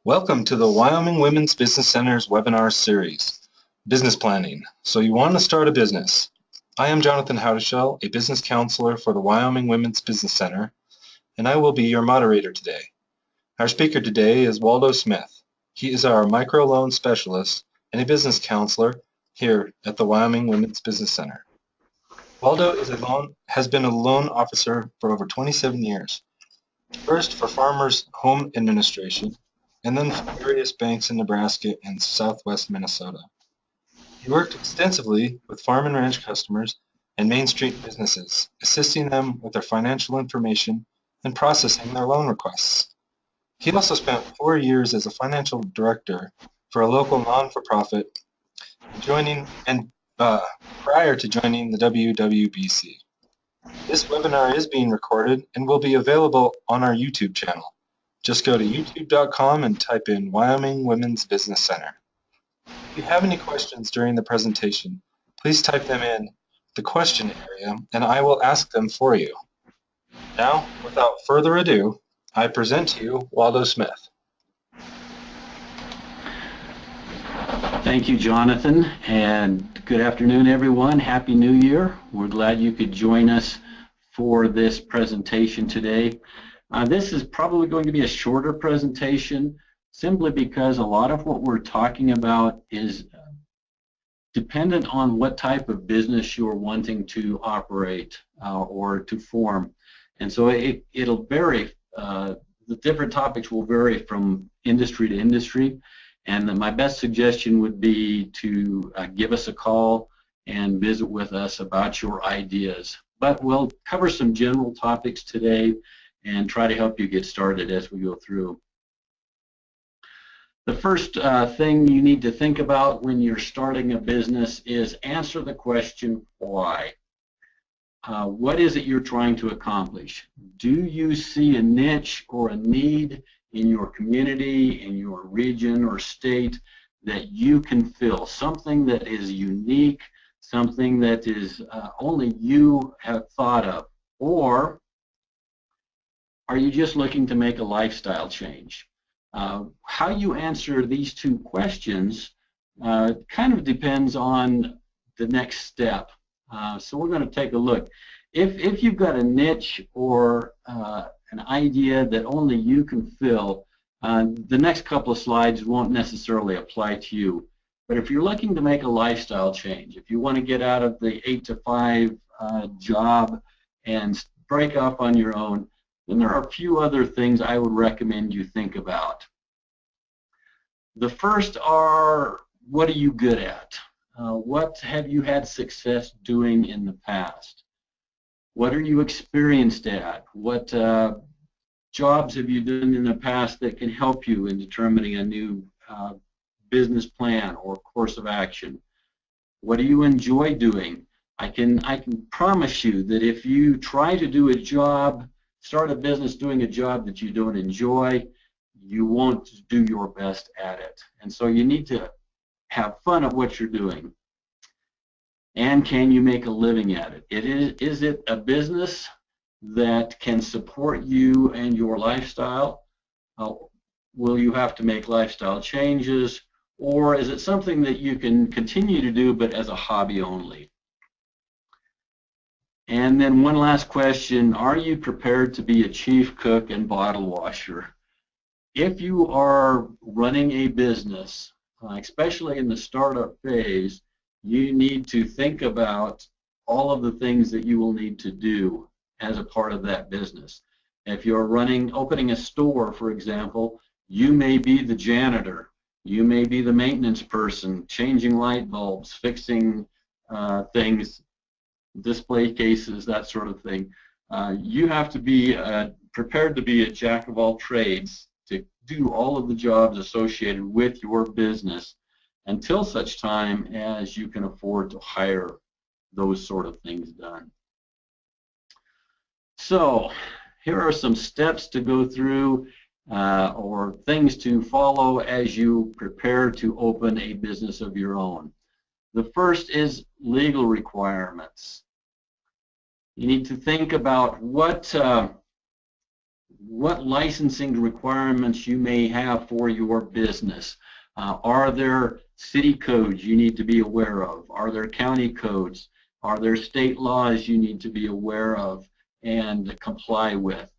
Welcome to the Wyoming Women's Business Center's webinar series, Business Planning. So you want to start a business. I am Jonathan Howdeshell, a business counselor for the Wyoming Women's Business Center, and I will be your moderator today. Our speaker today is Waldo Smith. He is our microloan specialist and a business counselor here at the Wyoming Women's Business Center. Waldo has been a loan officer for over 27 years, first for Farmers Home Administration, and then for various banks in Nebraska and southwest Minnesota. He worked extensively with farm and ranch customers and Main Street businesses, assisting them with their financial information and processing their loan requests. He also spent 4 years as a financial director for a local non-for-profit, prior to joining the WWBC. This webinar is being recorded and will be available on our YouTube channel. Just go to youtube.com and type in Wyoming Women's Business Center. If you have any questions during the presentation, please type them in the question area and I will ask them for you. Now, without further ado, I present to you Waldo Smith. Thank you, Jonathan, and good afternoon, everyone. Happy New Year. We're glad you could join us for this presentation today. This is probably going to be a shorter presentation simply because a lot of what we're talking about is dependent on what type of business you're wanting to operate or to form. And so it'll vary. The different topics will vary from industry to industry. And my best suggestion would be to give us a call and visit with us about your ideas. But we'll cover some general topics today and try to help you get started as we go through. The first thing you need to think about when you're starting a business is answer the question, why? What is it you're trying to accomplish? Do you see a niche or a need in your community, in your region or state that you can fill? Something that is unique, something that is only you have thought of? Or are you just looking to make a lifestyle change? How you answer these two questions kind of depends on the next step. So we're going to take a look. If you've got a niche or an idea that only you can fill, the next couple of slides won't necessarily apply to you. But if you're looking to make a lifestyle change, if you want to get out of the 8-to-5 job and break off on your own, then there are a few other things I would recommend you think about. The first are, what are you good at? What have you had success doing in the past? What are you experienced at? What jobs have you done in the past that can help you in determining a new business plan or course of action? What do you enjoy doing? I can promise you that if you try to do a job, start a business doing a job that you don't enjoy, you won't do your best at it. And so you need to have fun at what you're doing. And can you make a living at it? Is it a business that can support you and your lifestyle? Will you have to make lifestyle changes? Or is it something that you can continue to do but as a hobby only? And then one last question, are you prepared to be a chief cook and bottle washer? If you are running a business, especially in the startup phase, you need to think about all of the things that you will need to do as a part of that business. If you're opening a store, for example, you may be the janitor, you may be the maintenance person, changing light bulbs, fixing things, display cases, that sort of thing. You have to be prepared to be a jack of all trades to do all of the jobs associated with your business until such time as you can afford to hire those sort of things done. So here are some steps to go through or things to follow as you prepare to open a business of your own. The first is legal requirements. You need to think about what what licensing requirements you may have for your business. Are there city codes you need to be aware of? Are there county codes? Are there state laws you need to be aware of and comply with?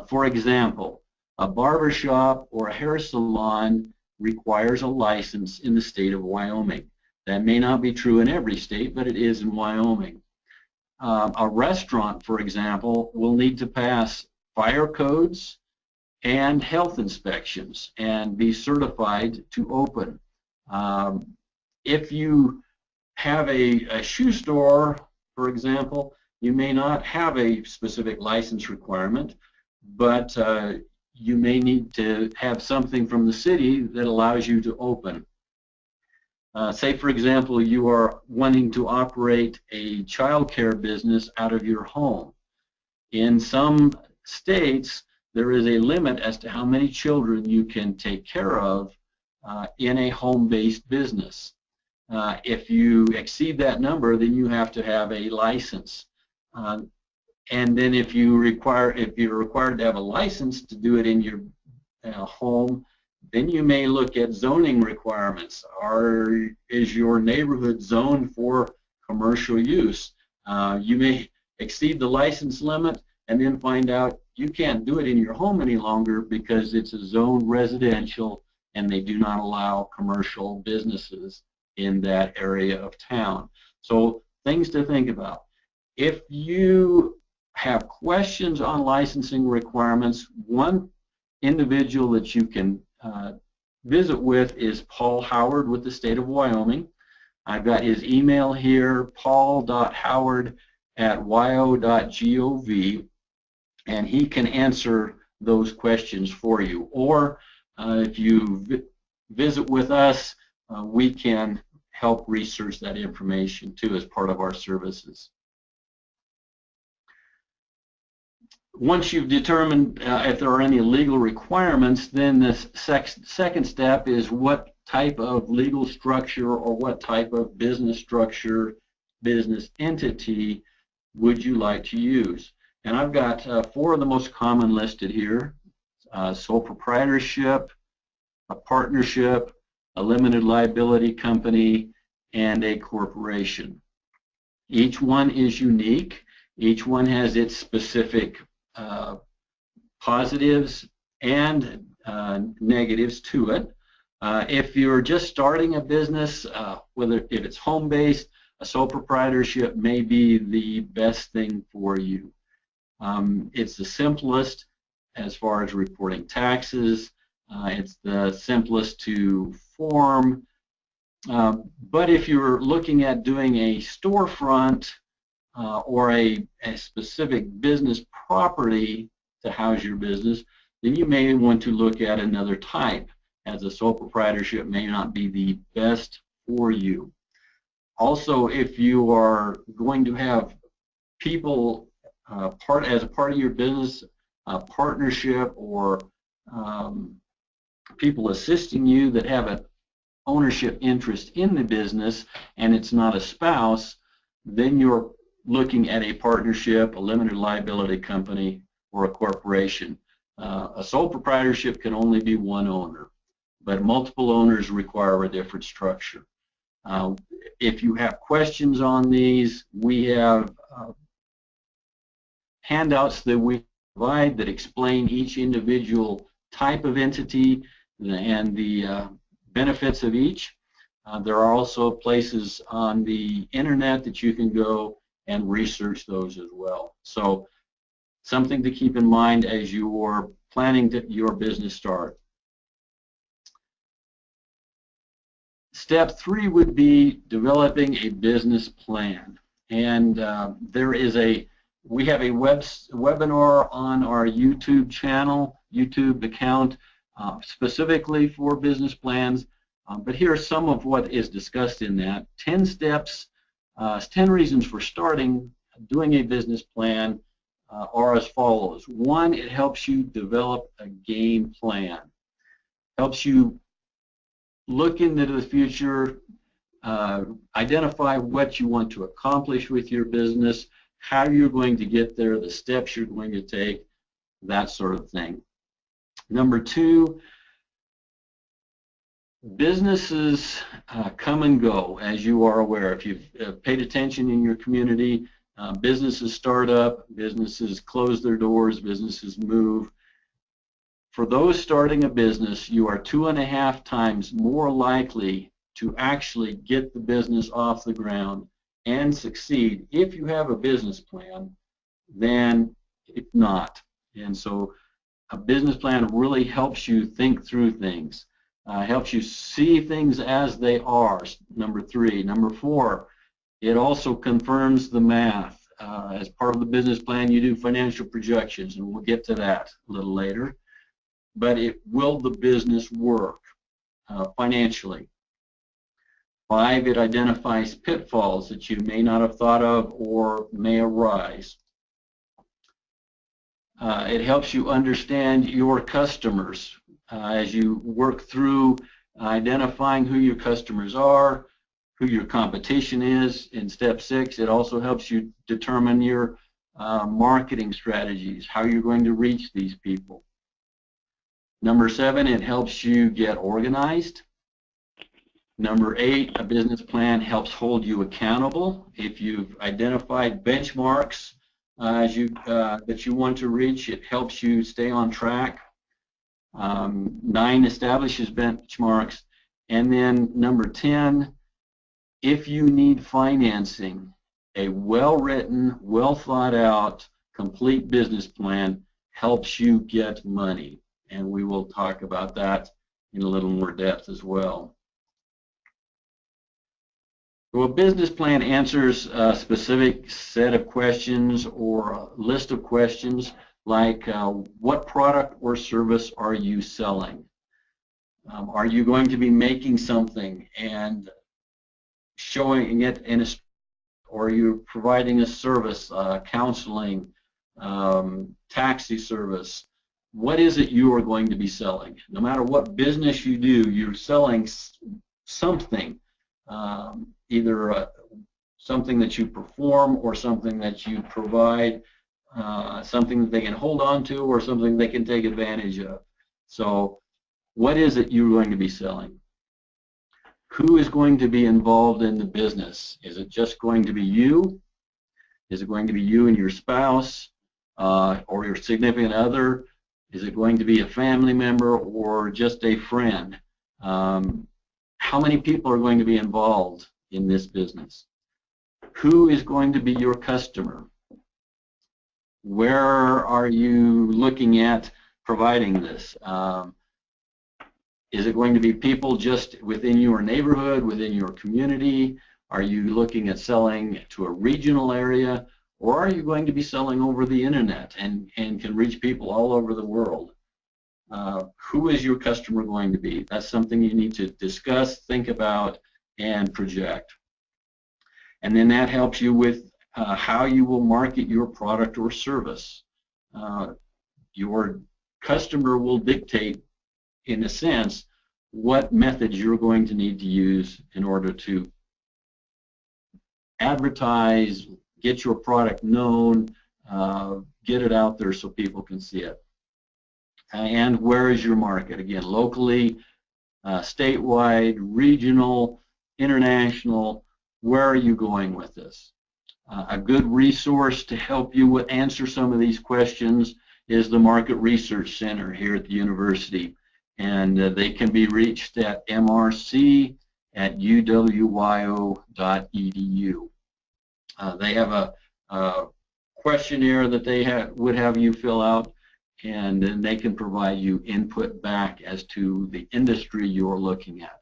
For example, a barber shop or a hair salon requires a license in the state of Wyoming. That may not be true in every state, but it is in Wyoming. A restaurant, for example, will need to pass fire codes and health inspections and be certified to open. If you have a shoe store, for example, you may not have a specific license requirement, but you may need to have something from the city that allows you to open. Say, for example, you are wanting to operate a child care business out of your home. In some states, there is a limit as to how many children you can take care of in a home-based business. If you exceed that number, then you have to have a license. And then if you're required to have a license to do it in your home, then you may look at zoning requirements. Is your neighborhood zoned for commercial use? You may exceed the license limit and then find out you can't do it in your home any longer because it's a zoned residential and they do not allow commercial businesses in that area of town. So things to think about. If you have questions on licensing requirements, one individual that you can visit with is Paul Howard with the state of Wyoming. I've got his email here, paul.howard@wyo.gov, and he can answer those questions for you. Or if you visit with us, we can help research that information too as part of our services. Once you've determined if there are any legal requirements, then the second step is what type of legal structure or what type of business structure, business entity would you like to use? And I've got 4 of the most common listed here: sole proprietorship, a partnership, a limited liability company, and a corporation. Each one is unique. Each one has its specific positives and negatives to it. If you're just starting a business, if it's home-based, a sole proprietorship may be the best thing for you. It's the simplest as far as reporting taxes. It's the simplest to form. But if you're looking at doing a storefront or a specific business property to house your business, then you may want to look at another type, as a sole proprietorship may not be the best for you. Also, if you are going to have people as a part of your business, partnership, or people assisting you that have an ownership interest in the business and it's not a spouse, then you're looking at a partnership, a limited liability company, or a corporation. A sole proprietorship can only be one owner, but multiple owners require a different structure. If you have questions on these, we have handouts that we provide that explain each individual type of entity and the benefits of each. There are also places on the internet that you can go and research those as well. So something to keep in mind as you are planning your business start. Step 3 would be developing a business plan. And we have a webinar on our YouTube channel, YouTube account, specifically for business plans. But here are some of what is discussed in that. 10 steps, 10 reasons for doing a business plan are as follows. 1, it helps you develop a game plan. Helps you look into the future, identify what you want to accomplish with your business, how you're going to get there, the steps you're going to take, that sort of thing. Number two, businesses come and go, as you are aware. If you've paid attention in your community, businesses start up, businesses close their doors, businesses move. For those starting a business, you are 2.5 times more likely to actually get the business off the ground and succeed if you have a business plan than if not. And so a business plan really helps you think through things, helps you see things as they are, number three. Number four, it also confirms the math. As part of the business plan, you do financial projections, and we'll get to that a little later. But will the business work financially? 5, it identifies pitfalls that you may not have thought of or may arise. It helps you understand your customers as you work through identifying who your customers are, who your competition is. In step 6, it also helps you determine your marketing strategies, how you're going to reach these people. Number 7, it helps you get organized. Number 8, a business plan helps hold you accountable. If you've identified benchmarks that you want to reach, it helps you stay on track. 9 establishes benchmarks. And then number 10, if you need financing, a well-written, well-thought-out, complete business plan helps you get money. And we will talk about that in a little more depth as well. So a business plan answers a specific set of questions or a list of questions like what product or service are you selling? Are you going to be making something and showing it in a, or are you providing a service, counseling, taxi service? What is it you are going to be selling? No matter what business you do, you're selling something, either something that you perform or something that you provide, something that they can hold on to or something they can take advantage of. So what is it you're going to be selling? Who is going to be involved in the business? Is it just going to be you? Is it going to be you and your spouse or your significant other? Is it going to be a family member or just a friend? How many people are going to be involved in this business? Who is going to be your customer? Where are you looking at providing this? Is it going to be people just within your neighborhood, within your community? Are you looking at selling to a regional area? Or are you going to be selling over the internet and can reach people all over the world? Who is your customer going to be? That's something you need to discuss, think about, and project. And then that helps you with how you will market your product or service. Your customer will dictate, in a sense, what methods you're going to need to use in order to advertise, get your product known, get it out there so people can see it. And where is your market? Again, locally, statewide, regional, international, where are you going with this? A good resource to help you answer some of these questions is the Market Research Center here at the university. And they can be reached at mrc@uwyo.edu. They have a questionnaire that they would have you fill out, and then they can provide you input back as to the industry you're looking at.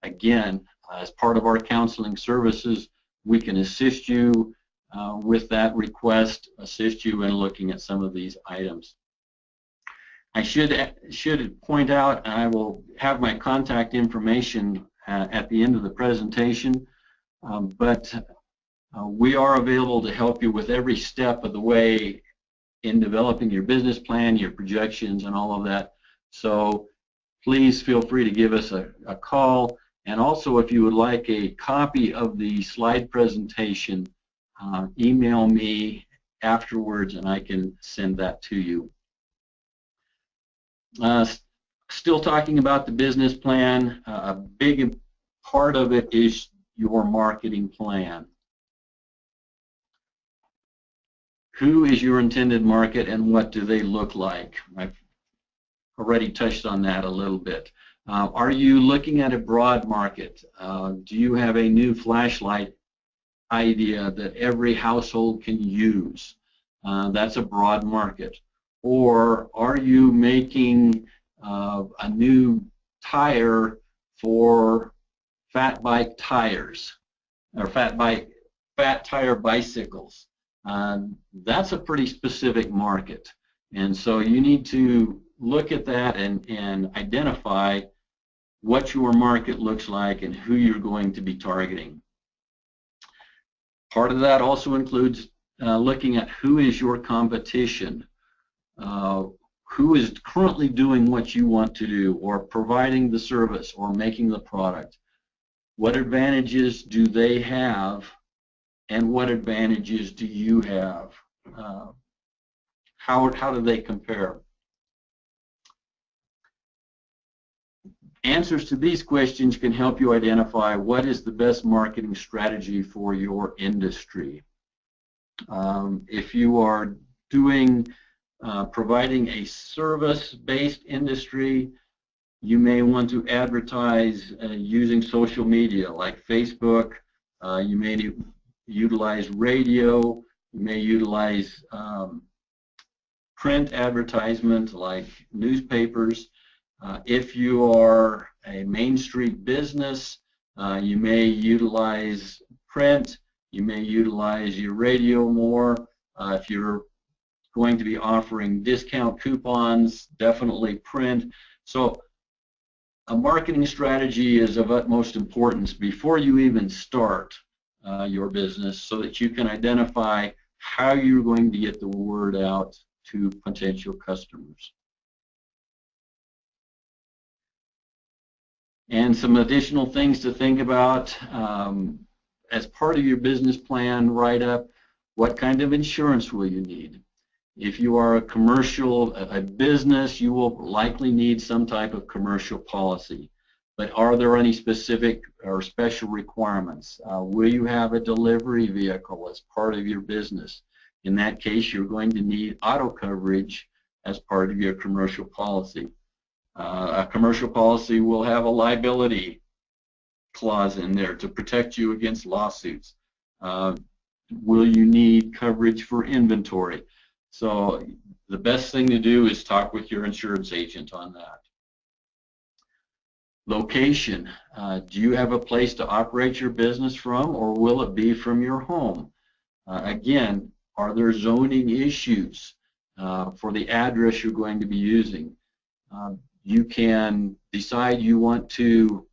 Again, as part of our counseling services, we can assist you with that request, assist you in looking at some of these items. I should point out, and I will have my contact information at the end of the presentation, but we are available to help you with every step of the way in developing your business plan, your projections, and all of that. So please feel free to give us a call. And also, if you would like a copy of the slide presentation, email me afterwards and I can send that to you. Uh, Still talking about the business plan, a big part of it is your marketing plan. Who is your intended market and what do they look like? I've already touched on that a little bit. Are you looking at a broad market? Do you have a new flashlight idea that every household can use? That's a broad market. Or are you making a new tire for fat bike tires or fat tire bicycles? That's a pretty specific market, and so you need to look at that and identify what your market looks like and who you're going to be targeting. Part of that also includes looking at who is your competition, who is currently doing what you want to do or providing the service or making the product. What advantages do they have and what advantages do you have? How do they compare? Answers to these questions can help you identify what is the best marketing strategy for your industry. If you are providing a service-based industry, you may want to advertise using social media like Facebook. You may utilize radio. You may utilize print advertisement like newspapers. If you are a Main Street business, you may utilize print. You may utilize your radio more. If you're going to be offering discount coupons, definitely print. So a marketing strategy is of utmost importance before you even start your business so that you can identify how you're going to get the word out to potential customers. And some additional things to think about as part of your business plan write-up: what kind of insurance will you need? If you are a business, you will likely need some type of commercial policy. But are there any specific or special requirements? Will you have a delivery vehicle as part of your business? In that case, you're going to need auto coverage as part of your commercial policy. A commercial policy will have a liability clause in there to protect you against lawsuits. Will you need coverage for inventory? So the best thing to do is talk with your insurance agent on that. Location. Do you have a place to operate your business from, or will it be from your home? Again, are there zoning issues for the address you're going to be using? You can decide you want to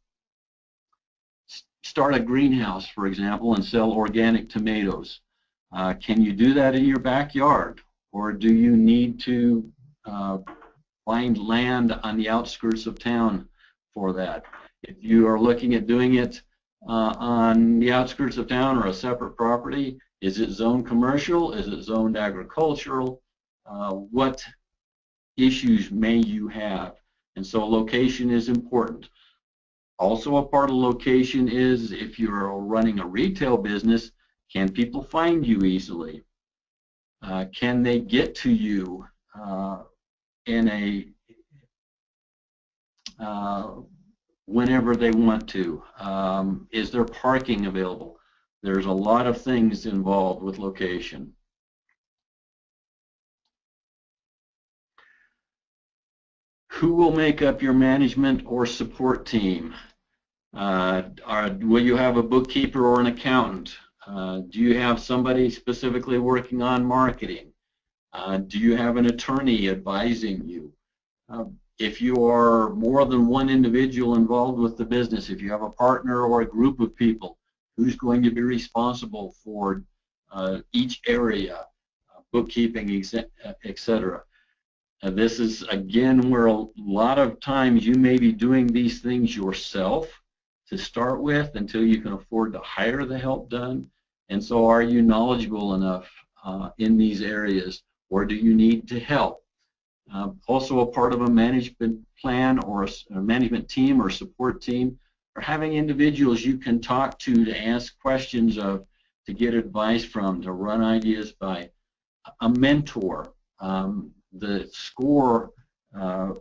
start a greenhouse, for example, and sell organic tomatoes. Can you do that in your backyard, or do you need to find land on the outskirts of town for that? If you are looking at doing it on the outskirts of town or a separate property, is it zoned commercial? Is it zoned agricultural? What issues may you have? And so location is important. Also, a part of location is if you're running a retail business, can people find you easily? Can they get to you whenever they want to? Is there parking available? There's a lot of things involved with location. Who will make up your management or support team? Will you have a bookkeeper or an accountant? Do you have somebody specifically working on marketing? Do you have an attorney advising you? If you are more than one individual involved with the business, if you have a partner or a group of people, who's going to be responsible for each area, bookkeeping, etc. This is, again, where a lot of times you may be doing these things yourself to start with until you can afford to hire the help done. And so are you knowledgeable enough in these areas, or do you need to help? Also a part of a management plan or a management team or support team, or having individuals you can talk to ask questions of, to get advice from, to run ideas by. A mentor. The SCORE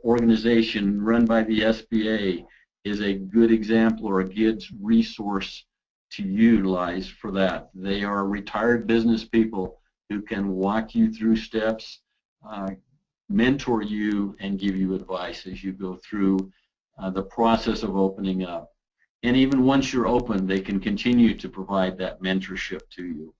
organization run by the SBA is a good example or a good resource to utilize for that. They are retired business people who can walk you through steps, mentor you, and give you advice as you go through the process of opening up. And even once you're open, they can continue to provide that mentorship to you.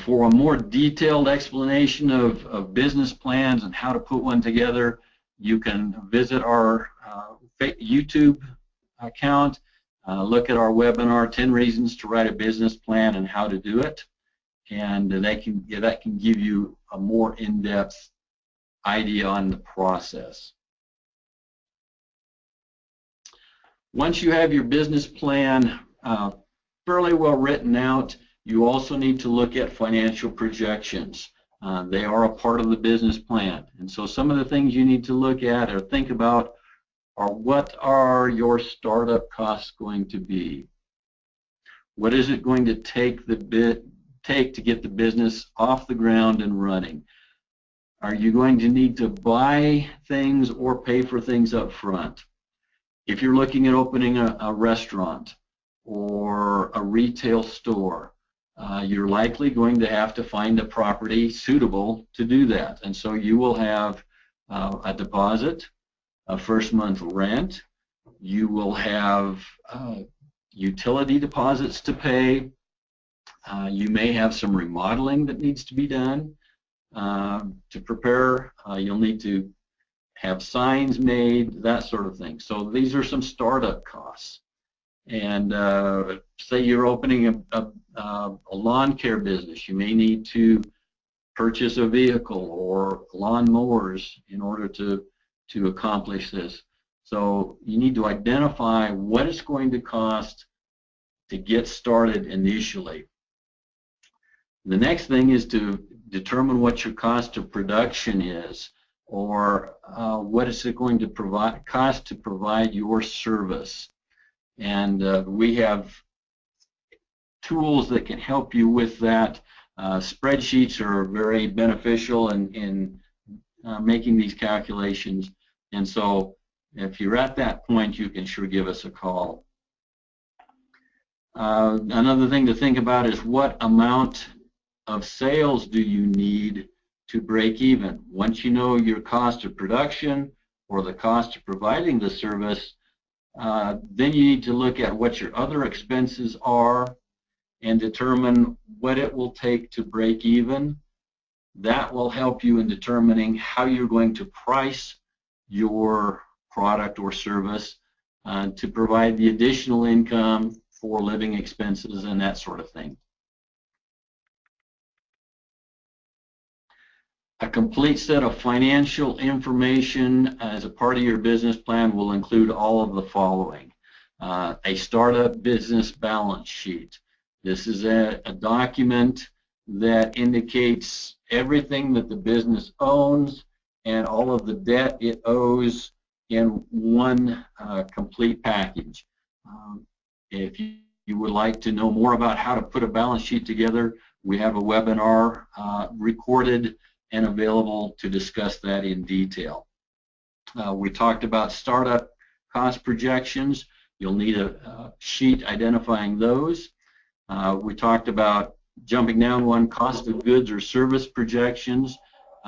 For a more detailed explanation of business plans and how to put one together, you can visit our YouTube account, look at our webinar, 10 Reasons to Write a Business Plan and How to Do It, and that can give you a more in-depth idea on the process. Once you have your business plan fairly well written out, you also need to look at financial projections. They are a part of the business plan. And so some of the things you need to look at or think about are, what are your startup costs going to be? What is it going to take to get the business off the ground and running? Are you going to need to buy things or pay for things up front? If you're looking at opening a restaurant or a retail store, you're likely going to have to find a property suitable to do that. And so you will have a deposit, a first month rent, you will have utility deposits to pay, you may have some remodeling that needs to be done to prepare, you'll need to have signs made, that sort of thing. So these are some startup costs. And say you're opening a lawn care business, you may need to purchase a vehicle or lawn mowers in order to accomplish this. So you need to identify what it's going to cost to get started initially. The next thing is to determine what your cost of production is, or what is it going to cost to provide your service. And we have tools that can help you with that. Spreadsheets are very beneficial in making these calculations. And so if you're at that point, you can sure give us a call. Another thing to think about is, what amount of sales do you need to break even? Once you know your cost of production or the cost of providing the service, then you need to look at what your other expenses are and determine what it will take to break even. That will help you in determining how you're going to price your product or service to provide the additional income for living expenses and that sort of thing. A complete set of financial information as a part of your business plan will include all of the following. A startup business balance sheet. This is a document that indicates everything that the business owns and all of the debt it owes in one complete package. If you would like to know more about how to put a balance sheet together, we have a webinar recorded and available to discuss that in detail. We talked about startup cost projections. You'll need a sheet identifying those. We talked about, jumping down one, cost of goods or service projections.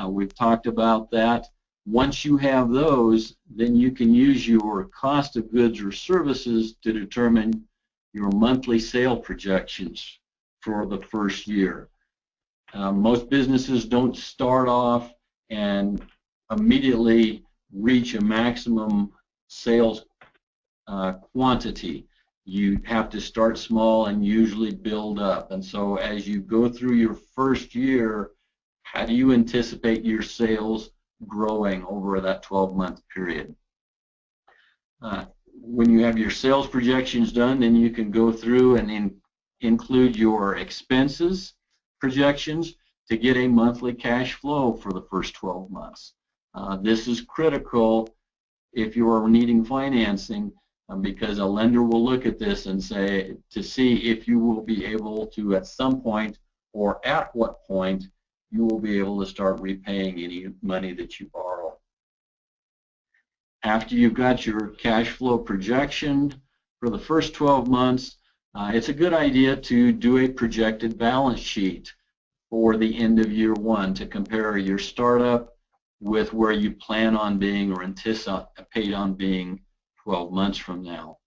We've talked about that. Once you have those, then you can use your cost of goods or services to determine your monthly sale projections for the first year. Most businesses don't start off and immediately reach a maximum sales quantity. You have to start small and usually build up. And so as you go through your first year, how do you anticipate your sales growing over that 12-month period? When you have your sales projections done, then you can go through and include your expenses projections to get a monthly cash flow for the first 12 months. This is critical if you are needing financing, because a lender will look at this and say, to see if you will be able to, at some point or at what point, you will be able to start repaying any money that you borrow. After you've got your cash flow projection for the first 12 months, it's a good idea to do a projected balance sheet for the end of year one to compare your startup with where you plan on being or anticipate on being 12 months from now.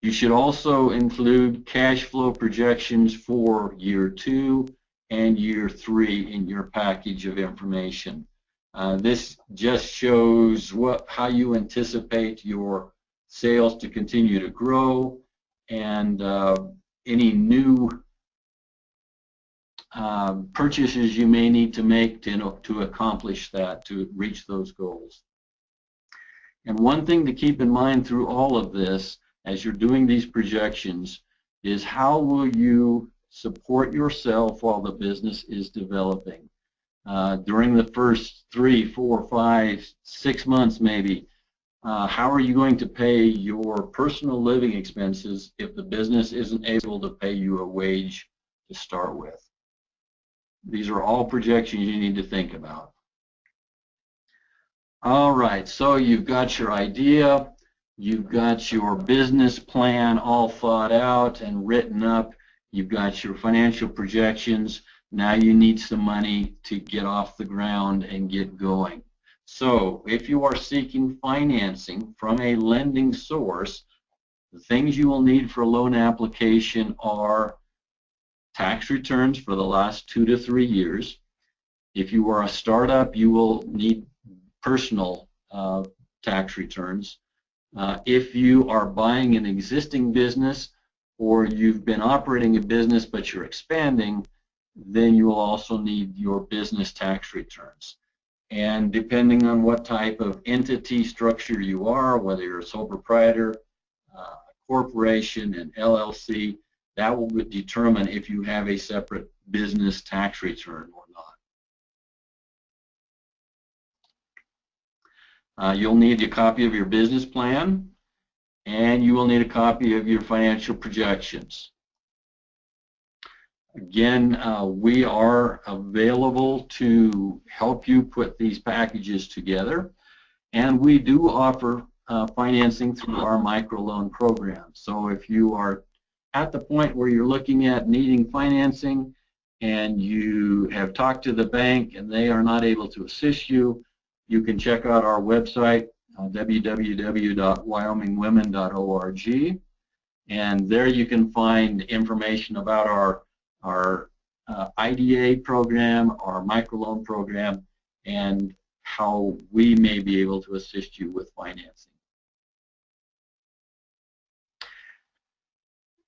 You should also include cash flow projections for year 2 and year 3 in your package of information. This just shows how you anticipate your sales to continue to grow, and any new purchases you may need to make to accomplish that, to reach those goals. And one thing to keep in mind through all of this, as you're doing these projections, is how will you support yourself while the business is developing. During the first 3, 4, 5, 6 months maybe, how are you going to pay your personal living expenses if the business isn't able to pay you a wage to start with? These are all projections you need to think about. All right, so you've got your idea, you've got your business plan all thought out and written up, you've got your financial projections. Now you need some money to get off the ground and get going. So if you are seeking financing from a lending source, the things you will need for a loan application are tax returns for the last 2 to 3 years. If you are a startup, you will need personal tax returns. If you are buying an existing business or you've been operating a business but you're expanding, then you will also need your business tax returns. And depending on what type of entity structure you are, whether you're a sole proprietor, a corporation, an LLC, that will determine if you have a separate business tax return or not. You'll need a copy of your business plan, and you will need a copy of your financial projections. Again, we are available to help you put these packages together, and we do offer financing through our microloan program. So if you are at the point where you're looking at needing financing and you have talked to the bank and they are not able to assist you, you can check out our website, www.wyomingwomen.org, and there you can find information about our IDA program, our microloan program, and how we may be able to assist you with financing.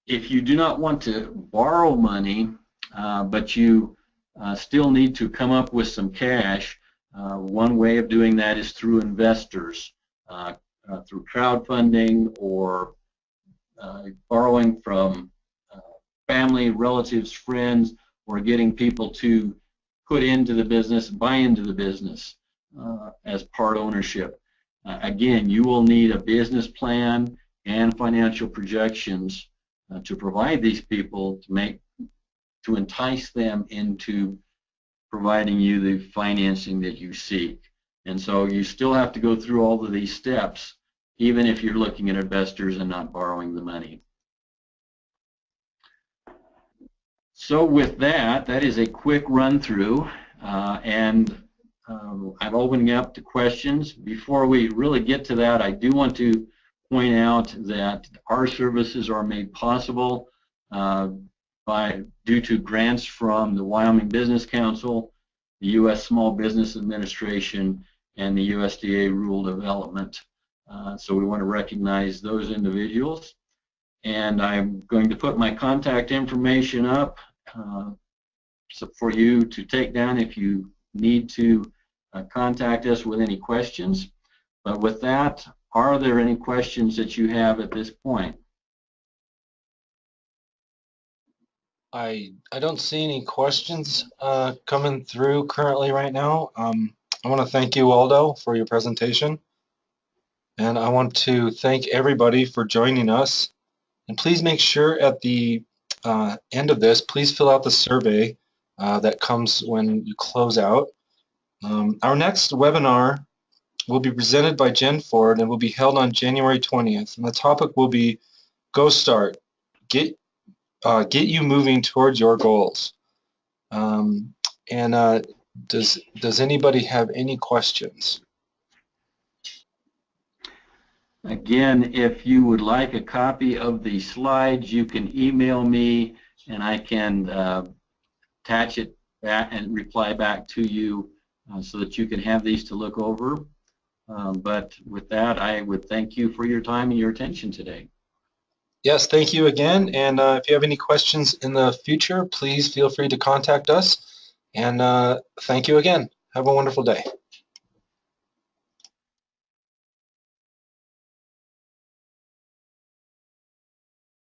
If you do not want to borrow money, but you still need to come up with some cash, one way of doing that is through investors, through crowdfunding or borrowing from family, relatives, friends, or getting people to put into the business, buy into the business as part ownership. Again, you will need a business plan and financial projections to provide these people to entice them into providing you the financing that you seek. And so you still have to go through all of these steps, even if you're looking at investors and not borrowing the money. So with that, that is a quick run through, and I'm opening up to questions. Before we really get to that, I do want to point out that our services are made possible due to grants from the Wyoming Business Council, the U.S. Small Business Administration, and the USDA Rural Development. So we want to recognize those individuals. And I'm going to put my contact information up so for you to take down if you need to contact us with any questions. But with that, are there any questions that you have at this point? I don't see any questions coming through currently right now. I want to thank you, Waldo, for your presentation, and I want to thank everybody for joining us. And please make sure at the end of this, please fill out the survey that comes when you close out. Our next webinar will be presented by Jen Ford and will be held on January 20th. And the topic will be Go Start, get you moving towards your goals. And does anybody have any questions? Again, if you would like a copy of the slides, you can email me and I can attach it back and reply back to you so that you can have these to look over. But with that, I would thank you for your time and your attention today. Yes, thank you again. And if you have any questions in the future, please feel free to contact us. And thank you again. Have a wonderful day.